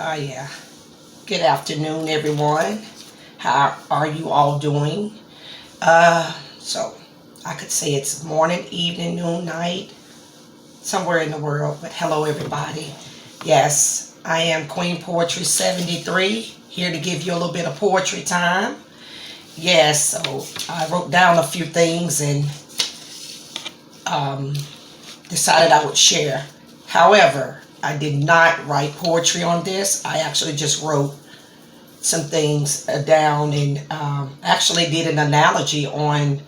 Yeah. Good afternoon, everyone. How are you all doing? So I could say it's morning, evening, noon, night, somewhere in the world. But hello, everybody. Yes, I am Queen Poetry 73, here to give you a little bit of poetry time. Yes, so I wrote down a few things and um, decided I would share. However, I did not write poetry on this. I actually just wrote some things down and actually did an analogy on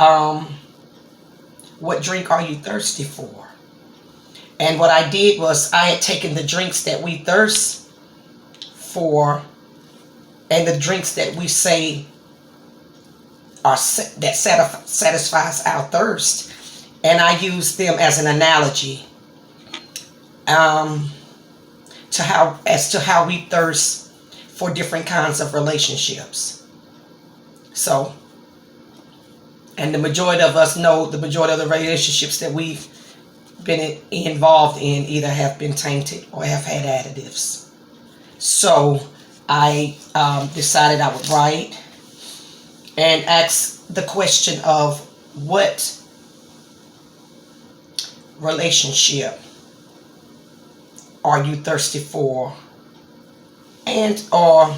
um, what drink are you thirsty for? And what I did was I had taken the drinks that we thirst for and the drinks that we say are that satisfies our thirst, and I used them as an analogy um, to how we thirst for different kinds of relationships. So, and the majority of us know the majority of the relationships that we've been involved in either have been tainted or have had additives. So I decided I would write and ask the question of what relationship are you thirsty for, and or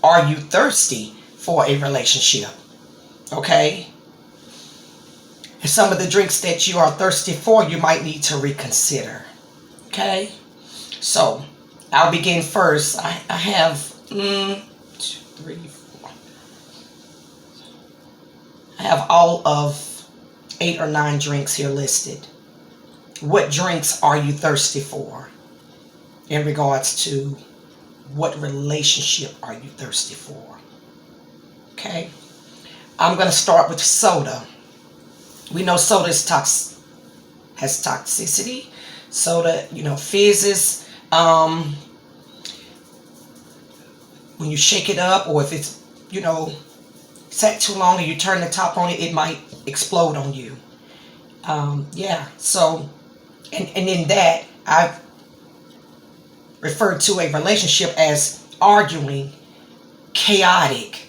are you thirsty for a relationship? Okay. And some of the drinks that you are thirsty for, you might need to reconsider. Okay. So I'll begin first. I have 2, 3, 4. I have all of 8 or 9 drinks here listed. What drinks are you thirsty for in regards to what relationship are you thirsty for? Okay. I'm going to start with soda. We know soda has toxicity. Soda, fizzes. When you shake it up, or if it's, sat too long and you turn the top on it, it might explode on you. So, and in that, I've referred to a relationship as arguing, chaotic,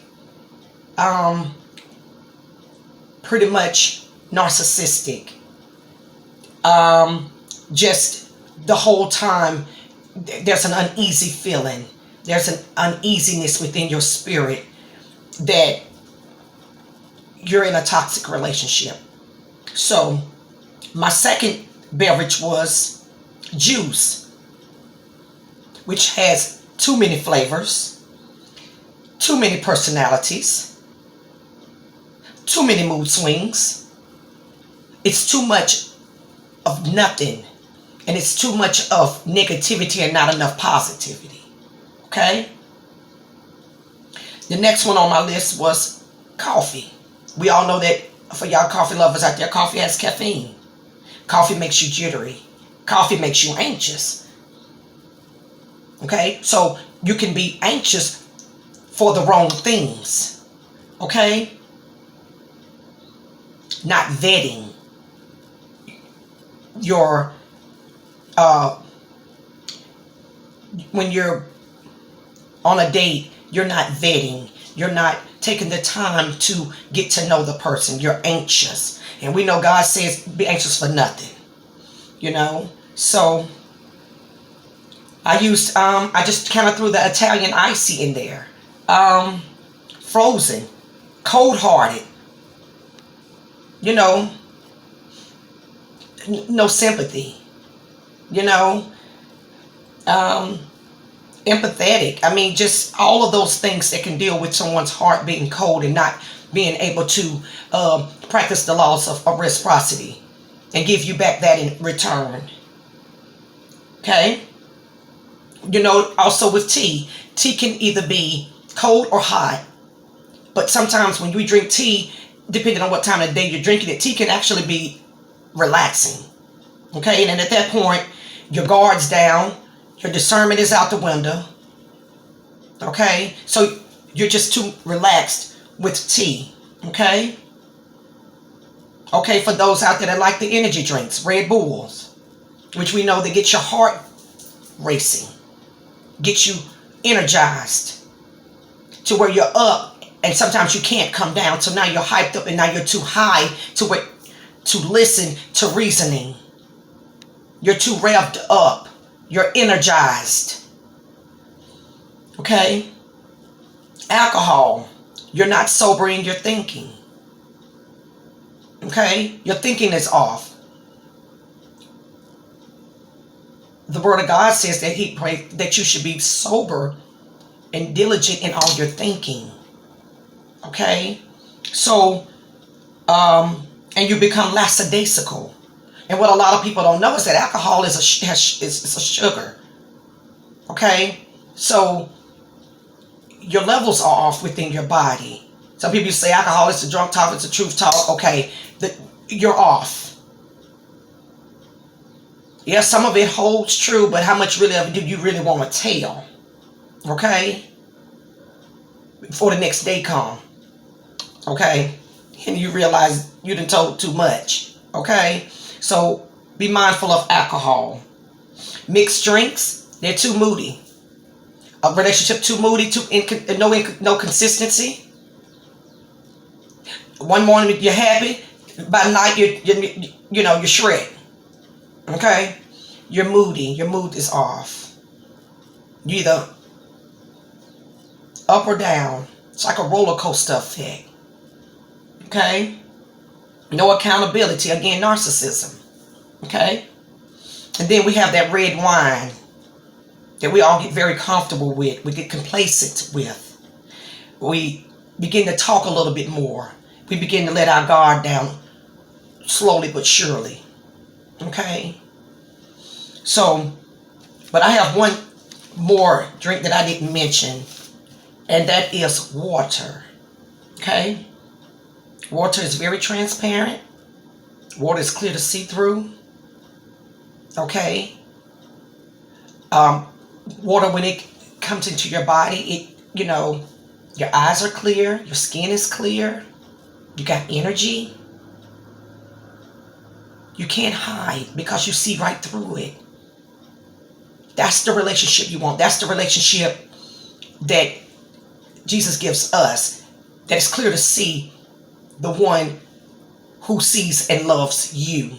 pretty much narcissistic. Just the whole time, there's an uneasy feeling. There's an uneasiness within your spirit that you're in a toxic relationship. So, my second beverage was juice, which has too many flavors, too many personalities, too many mood swings. It's too much of nothing, and it's too much of negativity and not enough positivity. Okay? The next one on my list was coffee. We all know that for y'all coffee lovers out there, coffee has caffeine. Coffee makes you jittery. Coffee makes you anxious. Okay? So you can be anxious for the wrong things. Okay? Not vetting your when you're on a date, you're not vetting. You're not taking the time to get to know the person. You're anxious. And we know God says be anxious for nothing. So I just kind of threw the Italian icy in there. Frozen, cold-hearted. No sympathy. Empathetic. I mean, just all of those things that can deal with someone's heart being cold and not being able to practice the laws of reciprocity and give you back that in return. Okay? Also with tea can either be cold or hot. But sometimes when we drink tea, depending on what time of day you're drinking it, tea can actually be relaxing. Okay? And then at that point, your guard's down. Your discernment is out the window. Okay? So you're just too relaxed with tea. Okay? Okay, for those out there that like the energy drinks, Red Bulls, which we know they get your heart racing. get you energized to where you're up, and sometimes you can't come down. So now you're hyped up, and now you're too high to listen to reasoning. You're too revved up. You're energized. Okay? Alcohol. You're not sober in your thinking. Okay? Your thinking is off. The Word of God says that you should be sober and diligent in all your thinking. Okay? So, and you become lackadaisical. And what a lot of people don't know is that alcohol is a sugar. Okay? So, your levels are off within your body. Some people say alcohol is a drunk talk, it's a truth talk. Okay, you're off. Yeah, some of it holds true, but how much really of it do you really want to tell? Okay? Before the next day come. Okay? And you realize you done told too much. Okay? So, be mindful of alcohol. Mixed drinks, they're too moody. A relationship too moody, no consistency. One morning you're happy, by night you're shredded. Okay, you're moody. Your mood is off. You're either up or down. It's like a roller coaster effect. Okay, no accountability. Again, narcissism. Okay, and then we have that red wine that we all get very comfortable with. We get complacent with. We begin to talk a little bit more. We begin to let our guard down slowly but surely. Okay? So, but I have one more drink that I didn't mention, and that is water. Okay? Water is very transparent. Water is clear to see through. Okay? Water, when it comes into your body, your eyes are clear, your skin is clear, you got energy. You can't hide because you see right through it. That's the relationship you want. That's the relationship that Jesus gives us. That it's clear to see the one who sees and loves you.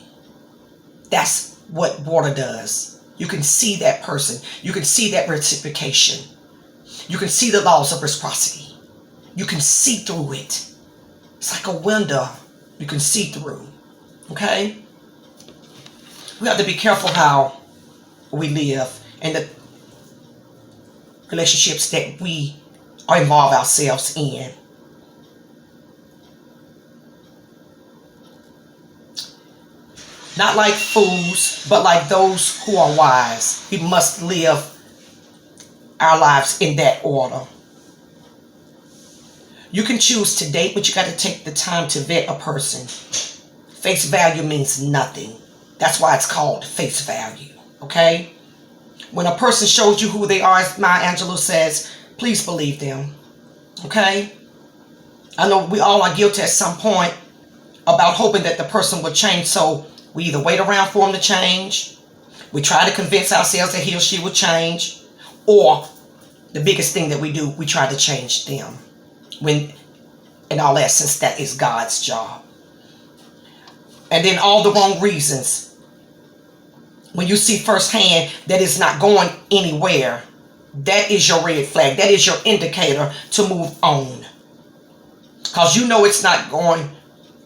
That's what water does. You can see that person. You can see that reciprocation. You can see the laws of reciprocity. You can see through it. It's like a window you can see through. Okay? We have to be careful how we live and the relationships that we involve ourselves in. Not like fools, but like those who are wise. We must live our lives in that order. You can choose to date, but you got to take the time to vet a person. Face value means nothing. That's why it's called face value. Okay? When a person shows you who they are, as Maya Angelou says, please believe them. Okay? I know we all are guilty at some point about hoping that the person will change, so we either wait around for him to change, we try to convince ourselves that he or she will change, or the biggest thing that we do, we try to change them. When, in all essence, that is God's job. And then all the wrong reasons. When you see firsthand that it's not going anywhere, that is your red flag. That is your indicator to move on. Because you know it's not going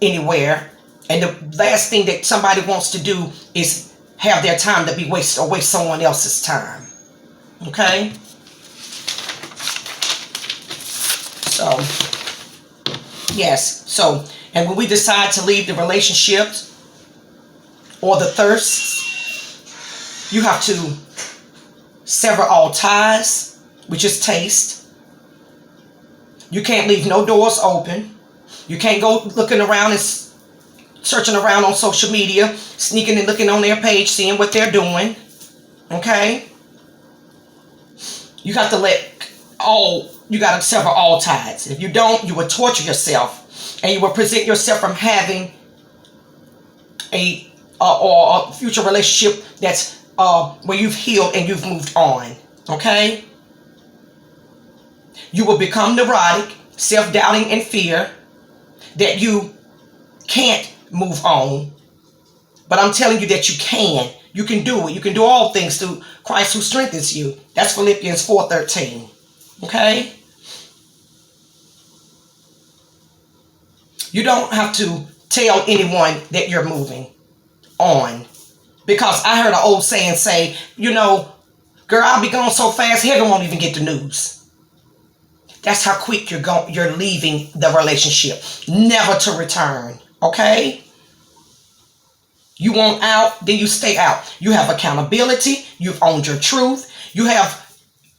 anywhere. And the last thing that somebody wants to do is have their time to be wasted or waste someone else's time. Okay? So, yes. So, and when we decide to leave the relationships or the thirsts, you have to sever all ties, which is taste. You can't leave no doors open. You can't go looking around and searching around on social media, sneaking and looking on their page, seeing what they're doing. Okay? You have to you got to sever all ties. If you don't, you will torture yourself, and you will present yourself from having a future relationship that's where you've healed and you've moved on. Okay? You will become neurotic, self-doubting, and fear that you can't move on. But I'm telling you that you can. You can do it. You can do all things through Christ who strengthens you. That's Philippians 4:13. Okay? You don't have to tell anyone that you're moving on. Because I heard an old saying say, girl, I'll be gone so fast, heaven won't even get the news. That's how quick you're leaving the relationship, never to return. Okay? You want out, then you stay out. You have accountability. You've owned your truth. You have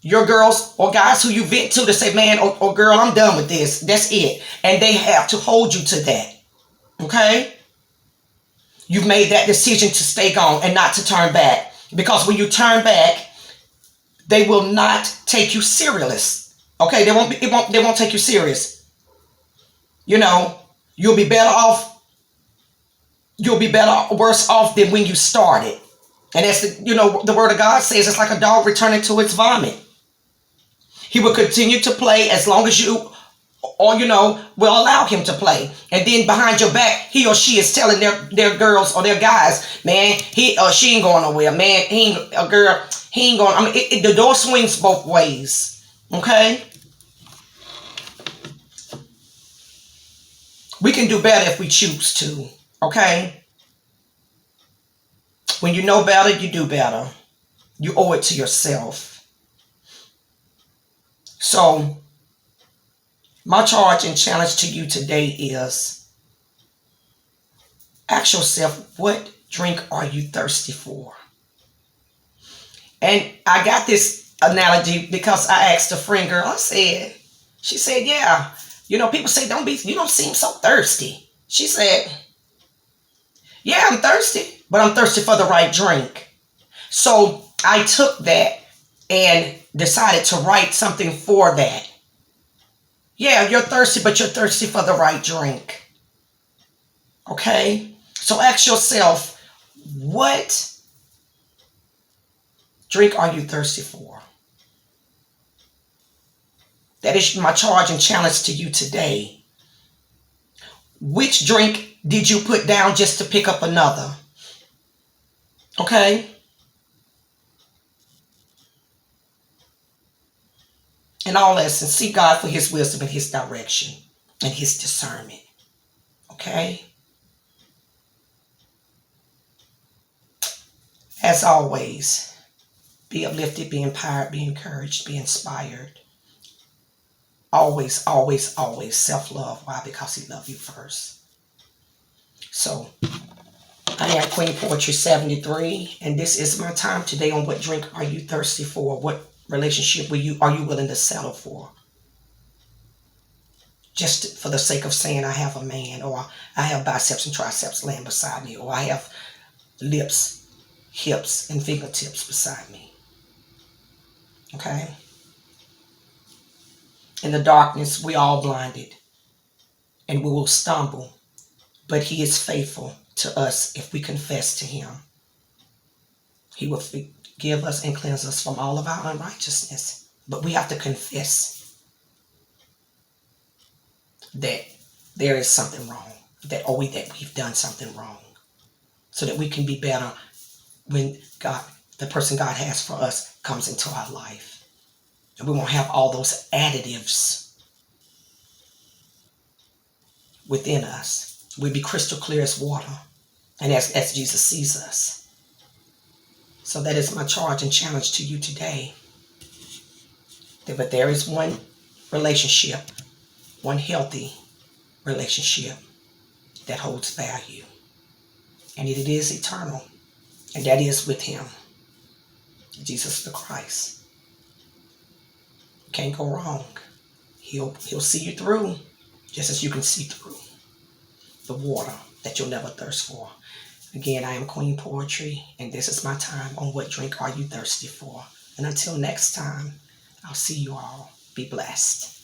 your girls or guys who you vent to say, man or girl, I'm done with this. That's it. And they have to hold you to that. Okay? You've made that decision to stay gone and not to turn back. Because when you turn back, they will not take you serious. Okay, they won't take you serious. You'll be better off. You'll be worse off than when you started. And as the word of God says, it's like a dog returning to its vomit. He will continue to play as long as you will allow him to play. And then behind your back, he or she is telling their girls or their guys, man, he or she ain't going nowhere. Man, he ain't a girl. He ain't going. The door swings both ways. Okay? We can do better if we choose to. Okay? When you know better, you do better. You owe it to yourself. So, my charge and challenge to you today is, ask yourself, what drink are you thirsty for? And I got this analogy because I asked a friend girl, she said, yeah, people say, you don't seem so thirsty. She said, yeah, I'm thirsty, but I'm thirsty for the right drink. So I took that and decided to write something for that. Yeah, you're thirsty, but you're thirsty for the right drink. Okay? So ask yourself, what drink are you thirsty for? That is my charge and challenge to you today. Which drink did you put down just to pick up another? Okay? In all essence, seek God for his wisdom and his direction and his discernment. Okay? As always, be uplifted, be empowered, be encouraged, be inspired. Always, always, always self-love. Why? Because he loved you first. So, I am Queen Poetry 73, and this is my time today on what drink are you thirsty for? What relationship are you willing to settle for? Just for the sake of saying I have a man, or I have biceps and triceps laying beside me, or I have lips, hips, and fingertips beside me. Okay? In the darkness, we all blinded, and we will stumble, but he is faithful to us if we confess to him. He will forgive us and cleanse us from all of our unrighteousness. But we have to confess that there is something wrong, that we've done something wrong, so that we can be better when the person God has for us, comes into our life. And we won't have all those additives within us. We'll be crystal clear as water, and as Jesus sees us. So that is my charge and challenge to you today. But there is one relationship, one healthy relationship that holds value. And it is eternal. And that is with him, Jesus the Christ. Can't go wrong. He'll see you through, just as you can see through the water that you'll never thirst for. Again, I am Queen Poetry, and this is my time on What Drink Are You Thirsty For? And until next time, I'll see you all. Be blessed.